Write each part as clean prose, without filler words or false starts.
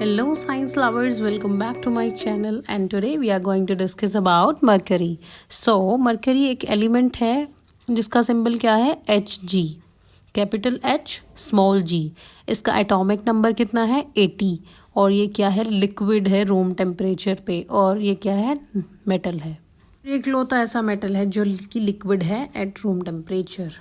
Hello science lovers, welcome back to my channel and today we are going to discuss about mercury. So mercury एक element है जिसका symbol क्या है Hg, capital H small g. इसका atomic number कितना है 80 और ये क्या है लिक्विड है रूम टेम्परेचर पे और ये क्या है मेटल है. एक लौता ऐसा मेटल है जो कि लिक्विड है एट रूम टेम्परेचर.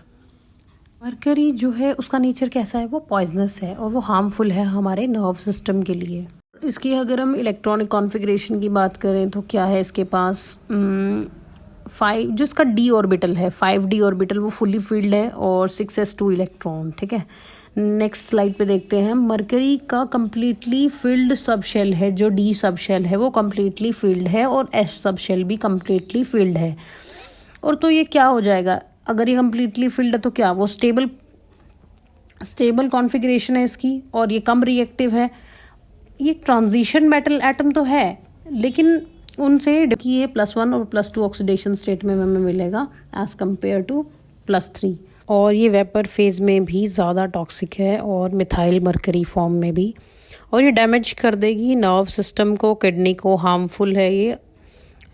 मरकरी जो है उसका नेचर कैसा है, वो पॉइजनस है और वो हार्मफुल है हमारे नर्व सिस्टम के लिए. इसकी अगर हम इलेक्ट्रॉनिक कॉन्फ़िगरेशन की बात करें तो क्या है इसके पास 5 जो इसका डी ऑर्बिटल है 5d ऑर्बिटल वो फुली फील्ड है और 6s2 इलेक्ट्रॉन. ठीक है, नेक्स्ट स्लाइड पे देखते हैं. मरकरी का कम्प्लीटली फिल्ड सब शेल है, जो डी सब शेल है वो कम्प्लीटली फील्ड है और एस सब शेल भी कम्प्लीटली फील्ड है. और तो ये क्या हो जाएगा अगर ये कम्प्लीटली फिल्ड है तो क्या वो स्टेबल कॉन्फ़िगरेशन है इसकी और ये कम रिएक्टिव है. ये ट्रांजिशन मेटल एटम तो है लेकिन उनसे कि ये +1 और +2 ऑक्सीडेशन स्टेट में हमें मिलेगा एज कम्पेयर टू +3. और ये वेपर फेज में भी ज़्यादा टॉक्सिक है और मिथाइल मरकरी फॉर्म में भी, और ये डैमेज कर देगी नर्व सिस्टम को, किडनी को. हार्मफुल है ये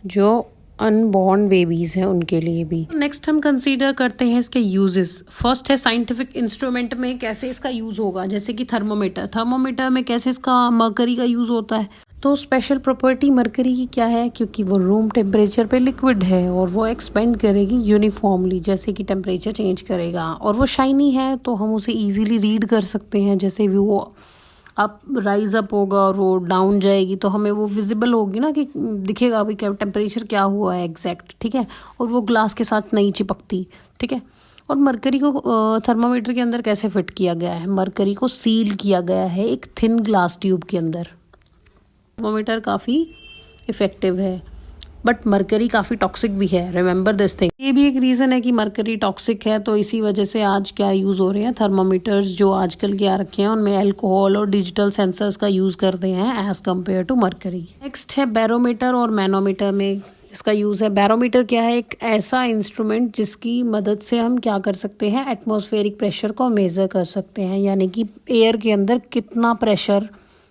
जो अनबॉर्न बेबीज हैं उनके लिए भी. नेक्स्ट हम कंसीडर करते हैं इसके यूजेस. फर्स्ट है साइंटिफिक इंस्ट्रूमेंट में कैसे इसका यूज होगा, जैसे कि थर्मोमीटर में कैसे इसका मरकरी का यूज होता है. तो स्पेशल प्रॉपर्टी मरकरी की क्या है, क्योंकि वो रूम टेम्परेचर पे लिक्विड है और वो एक्सपेंड करेगी यूनिफॉर्मली जैसे कि टेम्परेचर चेंज करेगा. और वो शाइनी है तो हम उसे ईजिली रीड कर सकते हैं. जैसे भी वो अप राइज अप होगा और वो डाउन जाएगी तो हमें वो विजिबल होगी ना, कि दिखेगा अभी क्या टेम्परेचर क्या हुआ है एग्जैक्ट. ठीक है, और वो ग्लास के साथ नहीं चिपकती. ठीक है, और मरकरी को थर्मामीटर के अंदर कैसे फिट किया गया है, मरकरी को सील किया गया है एक थिन ग्लास ट्यूब के अंदर. थर्मामीटर काफ़ी इफ़ेक्टिव है बट मरकरी काफ़ी टॉक्सिक भी है, रिमेंबर दिस थिंग. ये भी एक रीज़न है कि मरकरी टॉक्सिक है, तो इसी वजह से आज क्या यूज़ हो रहे हैं थर्मामीटर्स जो आजकल के आ रखे हैं उनमें अल्कोहल और डिजिटल सेंसर्स का यूज़ करते हैं as compare to mercury. Next है बैरोमीटर और मैनोमीटर में इसका यूज़ है. बैरोमीटर क्या है, एक ऐसा इंस्ट्रूमेंट जिसकी मदद से हम क्या कर सकते हैं, एटमॉस्फेरिक प्रेशर को मेज़र कर सकते हैं, यानी कि एयर के अंदर कितना प्रेशर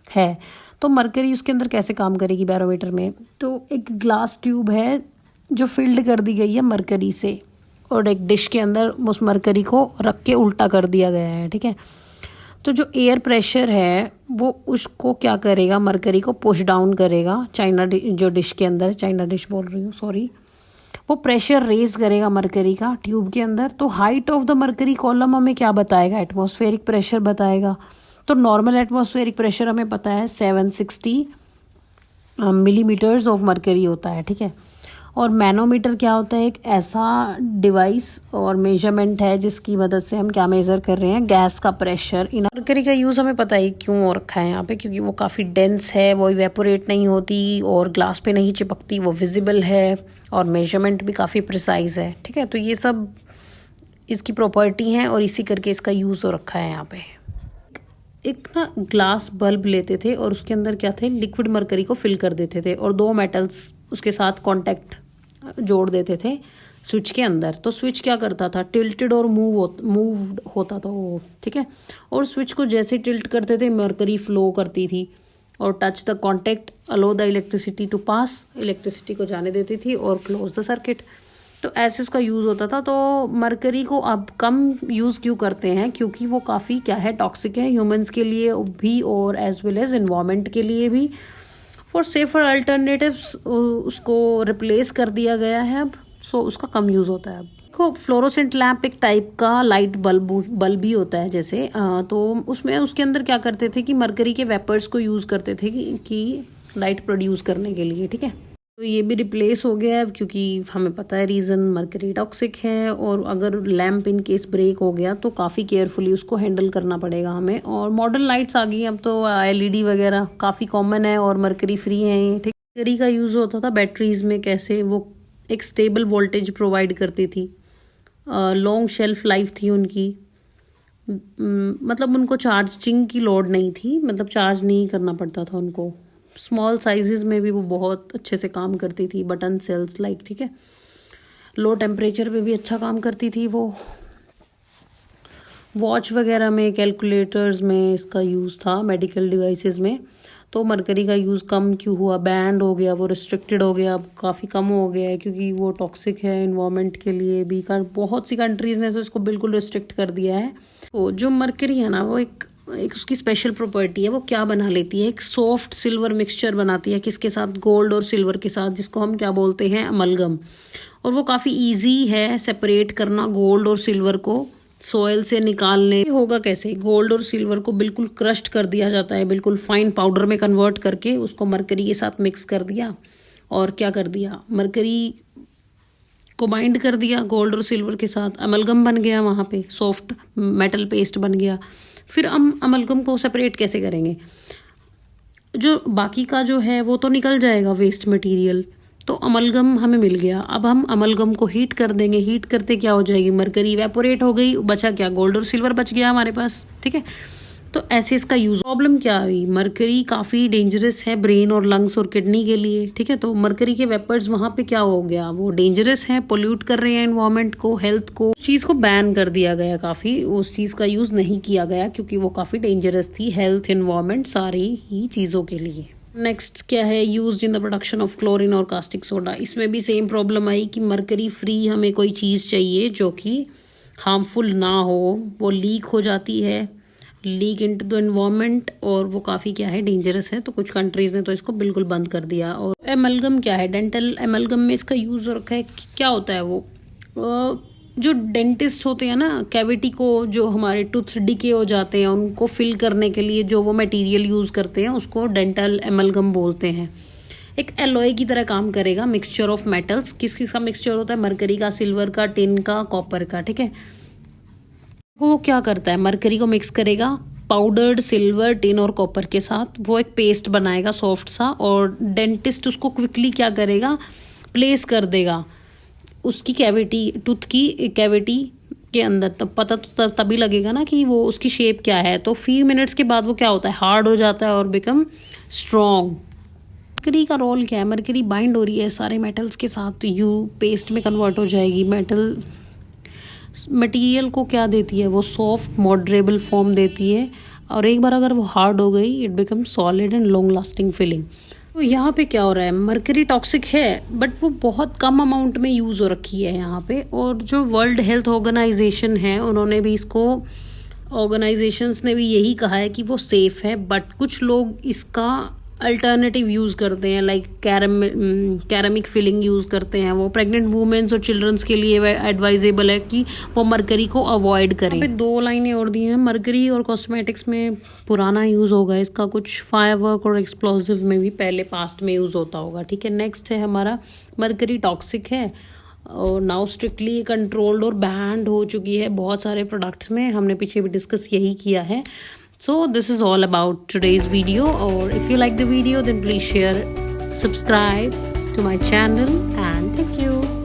है. तो मरकरी उसके अंदर कैसे काम करेगी बैरोमीटर में, तो एक ग्लास ट्यूब है जो फिल्ड कर दी गई है मरकरी से और एक डिश के अंदर उस मरकरी को रख के उल्टा कर दिया गया है. ठीक है, तो जो एयर प्रेशर है वो उसको क्या करेगा, मरकरी को पुश डाउन करेगा. जो डिश के अंदर, चाइना डिश बोल रही हूँ सॉरी, वो प्रेशर रेज करेगा मरकरी का ट्यूब के अंदर. तो height of the mercury column हमें क्या बताएगा, एटमॉस्फेरिक प्रेशर बताएगा. तो नॉर्मल एटमॉस्फेरिक प्रेशर हमें पता है 760 मिलीमीटर्स ऑफ मरकरी होता है. ठीक है, और मैनोमीटर क्या होता है, एक ऐसा डिवाइस और मेजरमेंट है जिसकी मदद से हम क्या मेज़र कर रहे हैं, गैस का प्रेशर. इन मरकरी का यूज़ हमें पता ही क्यों हो रखा है यहाँ पे, क्योंकि वो काफ़ी डेंस है, वो इवेपोरेट नहीं होती और ग्लास पे नहीं चिपकती, वो विजिबल है और मेजरमेंट भी काफ़ी प्रिसाइज है. ठीक है, तो ये सब इसकी प्रॉपर्टी हैं और इसी करके इसका यूज़ हो रखा है यहाँ पे. एक ना ग्लास बल्ब लेते थे और उसके अंदर क्या थे, लिक्विड मरकरी को फिल कर देते थे और 2 मेटल्स उसके साथ कांटेक्ट जोड़ देते थे स्विच के अंदर. तो स्विच क्या करता था, टिल्टेड और मूव्ड होता था वो. ठीक है, और स्विच को जैसे टिल्ट करते थे मरकरी फ्लो करती थी और touch the contact allow the electricity to pass, electricity को जाने देती थी और क्लोज द सर्किट. तो ऐसे उसका यूज़ होता था. तो मरकरी को अब कम यूज़ क्यों करते हैं, क्योंकि वो काफ़ी क्या है टॉक्सिक है ह्यूमंस के लिए भी और एज वेल एज इन्वायरमेंट के लिए भी. फॉर सेफर अल्टरनेटिव्स उसको रिप्लेस कर दिया गया है अब, सो उसका कम यूज़ होता है अब. देखो फ्लोरोसेंट लैम्प एक टाइप का लाइट बल्ब ही होता है जैसे, तो उसमें उसके अंदर क्या करते थे कि मरकरी के वेपर्स को यूज़ करते थे कि लाइट प्रोड्यूस करने के लिए. ठीक है, तो ये भी रिप्लेस हो गया है क्योंकि हमें पता है रीज़न, मरकरी टॉक्सिक है और अगर लैम्प इन केस ब्रेक हो गया तो काफ़ी केयरफुली उसको हैंडल करना पड़ेगा हमें. और मॉडर्न लाइट्स आ गई अब तो, LED वगैरह काफ़ी कॉमन है और मरकरी फ्री है ये. ठीक, मरकरी का यूज़ होता था बैटरीज में, कैसे वो एक स्टेबल वोल्टेज प्रोवाइड करती थी, लॉन्ग शेल्फ लाइफ थी उनकी, मतलब उनको चार्जिंग की लोड नहीं थी, मतलब चार्ज नहीं करना पड़ता था उनको. स्मॉल साइजेस में भी वो बहुत अच्छे से काम करती थी, बटन सेल्स लाइक. ठीक है, लो टेम्परेचर पे भी अच्छा काम करती थी वो. वॉच वगैरह में, कैलकुलेटर्स में इसका यूज़ था, मेडिकल डिवाइसेस में. तो मरकरी का यूज़ कम क्यों हुआ, बैंड हो गया, वो रिस्ट्रिक्टेड हो गया, अब काफ़ी कम हो गया है क्योंकि वो टॉक्सिक है इन्वायरमेंट के लिए भी। बहुत सी कंट्रीज़ ने तो इसको बिल्कुल रिस्ट्रिक्ट कर दिया है। तो जो मरकरी है ना, वो एक उसकी स्पेशल प्रॉपर्टी है। वो क्या बना लेती है, एक सॉफ्ट सिल्वर मिक्सचर बनाती है। किसके साथ? गोल्ड और सिल्वर के साथ, जिसको हम क्या बोलते हैं, अमलगम। और वो काफ़ी ईजी है सेपरेट करना गोल्ड और सिल्वर को सॉइल से निकालने। होगा कैसे? गोल्ड और सिल्वर को बिल्कुल क्रश्ड कर दिया जाता है, बिल्कुल फाइन पाउडर में कन्वर्ट करके उसको मरकरी के साथ मिक्स कर दिया और क्या कर दिया, मरकरी को बाइंड कर दिया गोल्ड और सिल्वर के साथ, अमलगम बन गया, वहाँ पे सॉफ्ट मेटल पेस्ट बन गया। फिर हम अमलगम को सेपरेट कैसे करेंगे? जो बाकी का जो है वो तो निकल जाएगा वेस्ट मटेरियल, तो अमलगम हमें मिल गया। अब हम अमलगम को हीट कर देंगे। हीट करते क्या हो जाएगी, मरकरी इवेपोरेट हो गई, बचा क्या, गोल्ड और सिल्वर बच गया हमारे पास। ठीक है, तो ऐसे इसका यूज। प्रॉब्लम क्या हुई, मरकरी काफ़ी डेंजरस है ब्रेन और लंग्स और किडनी के लिए। ठीक है, तो मरकरी के वेपर्स वहाँ पे क्या हो गया, वो डेंजरस है, पोल्यूट कर रहे हैं एनवायरनमेंट को, हेल्थ को। उस चीज़ को बैन कर दिया गया, काफ़ी उस चीज़ का यूज़ नहीं किया गया क्योंकि वो काफ़ी डेंजरस थी हेल्थ, एनवायरनमेंट, सारी ही चीज़ों के लिए। नेक्स्ट क्या है, use in the production of chlorine और कास्टिक सोडा। इसमें भी सेम प्रॉब्लम आई कि मरकरी फ्री हमें कोई चीज़ चाहिए जो कि हार्मफुल ना हो, वो लीक हो जाती है, लीक इनटू द एनवायरनमेंट, और वो काफ़ी क्या है, डेंजरस है। तो कुछ कंट्रीज़ ने तो इसको बिल्कुल बंद कर दिया। और एमलगम क्या है, डेंटल एमलगम में इसका यूज़ रखा है। क्या होता है वो, जो डेंटिस्ट होते हैं ना, कैविटी को, जो हमारे टूथ डिके हो जाते हैं उनको फिल करने के लिए जो वो मटेरियल यूज़ करते हैं उसको डेंटल एमलगम बोलते हैं। एक एलॉय की तरह काम करेगा, मिक्सचर ऑफ मेटल्स। किस किस का मिक्सचर होता है, मरकरी का, सिल्वर का, टिन का, कॉपर का। ठीक है, वो क्या करता है, मरकरी को मिक्स करेगा पाउडर्ड सिल्वर, टिन और कॉपर के साथ, वो एक पेस्ट बनाएगा सॉफ्ट सा, और डेंटिस्ट उसको क्विकली क्या करेगा, प्लेस कर देगा उसकी कैविटी, टूथ की कैविटी के अंदर। तब पता तो तभी लगेगा ना कि वो उसकी शेप क्या है। तो फ्यू मिनट्स के बाद वो क्या होता है, हार्ड हो जाता है और बिकम स्ट्रॉन्ग। मरकरी का रोल क्या है, मरकरी बाइंड हो रही है सारे मेटल्स के साथ, यू पेस्ट में कन्वर्ट हो जाएगी। मेटल मटेरियल को क्या देती है, वो सॉफ्ट मॉडरेबल फॉर्म देती है, और एक बार अगर वो हार्ड हो गई it become solid and long lasting feeling. तो यहाँ पे क्या हो रहा है, मरकरी टॉक्सिक है बट वो बहुत कम अमाउंट में यूज़ हो रखी है यहाँ पे। और जो वर्ल्ड हेल्थ ऑर्गेनाइजेशन है, उन्होंने भी इसको, ऑर्गेनाइजेशंस ने भी यही कहा है कि वो सेफ है, बट कुछ लोग इसका अल्टरनेटिव यूज़ करते हैं, लाइक कैरमिक फिलिंग यूज़ करते हैं। वो प्रेग्नेंट वुमेन्स और चिल्ड्रंस के लिए एडवाइजेबल है कि वो मरकरी को अवॉइड करें। यहाँ पे 2 लाइनें और दी हैं, मरकरी और कॉस्मेटिक्स में पुराना यूज़ होगा इसका, कुछ फायरवर्क और एक्सप्लोसिव में भी पहले पास्ट में यूज़ होता होगा। ठीक है, नेक्स्ट है हमारा, मरकरी टॉक्सिक है और नाउ स्ट्रिक्टली कंट्रोल्ड और बैंड हो चुकी है बहुत सारे प्रोडक्ट्स में। हमने पीछे भी डिस्कस यही किया है। So this is all about today's video, or if you like the video then please share, subscribe to my channel, and thank you.